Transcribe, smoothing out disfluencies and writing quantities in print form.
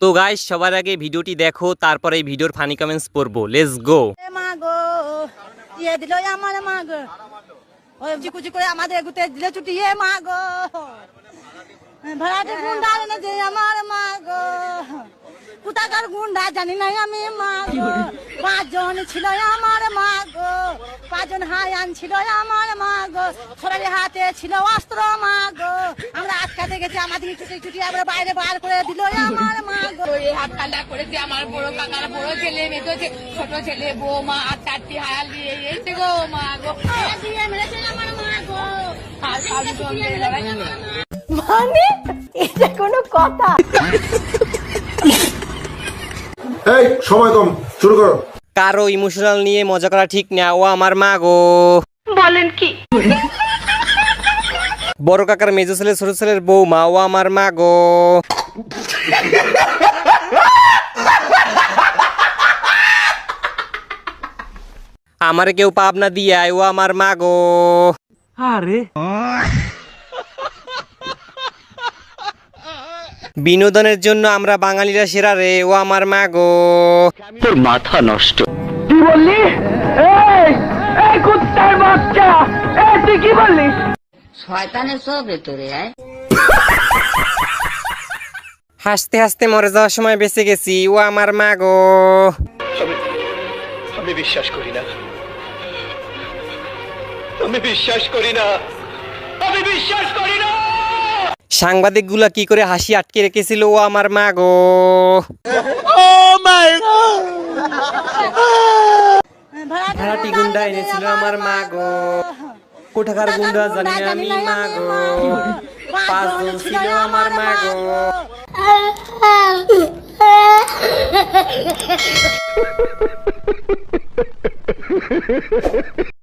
তো গাইস সবার আগে ভিডিওটি দেখো, তারপরে এই ভিডিওর ফানি কমেন্টস পড়বো। Let's go. মা গো ইয়ে দিল আমার মা গো, ওই কুচি করে আমাদের গুতে দিল ছুটি মা গো, ভাড়াটে গুন্ডা এনে যে আমার মা গো, কোথাকার গুন্ডা জানি না আমি মা গো, 5 জন ছিল আমার মা গো, 5 জন হায়ান ছিল আমার মা গো, সবার হাতে ছিল অস্ত্র মা গো, আমরা আটকাতে গেছি আমাদের ছুটি ছুটি আমরা বাইরে বার করে দিল আমার মা গো। এই হাত কান্ডা করেছে আমার বড় কাকার বড় ছেলে মেয়ে ছোট ছেলে বৌমা আর 4টি হায়াল দিয়ে এসে গো মা গো দিয়ে মেরেছে আমার মা গো আর কালু সঙ্গে লড়াই মানে এটা কোনো কথা? এই সময় কম, শুরু করো। কারো ইমোশনাল নিয়ে মজা করা ঠিক না। ও আমার মা গো। বলেন কি? বড় কাকার মেজো ছেলে ছোট ছেলের বৌমা। ও আমার মা গো। আমারে কেউ পাবনা দিয়ে ও আমার মা গো। আরে বিনোদনের জন্য আমরা বাঙালিরা সেরা রে। ও আমার মা গো। তোর মাথা নষ্ট। কি বললি? এই কুত্তার বাচ্চা, তুই কি বললি? শয়তানের সব ভেতরে আয় হাসতে হাসতে মরে যাওয়ার সময় বেঁচে গেছি। ও আমার মা গো। আমি বিশ্বাস করি না, আমি বিশ্বাস করি না, আমি বিশ্বাস করি না। সাংবাদিক গুলা কি করে হাসি আটকে রেখেছিল। ও আমার মা গো। ভাড়াটি গুন্ডা এনেছিল আমার মা গো। কোথাকার গুন্ডা জানি না আমি মা গো। 5 জন ছিল আমার মা গো।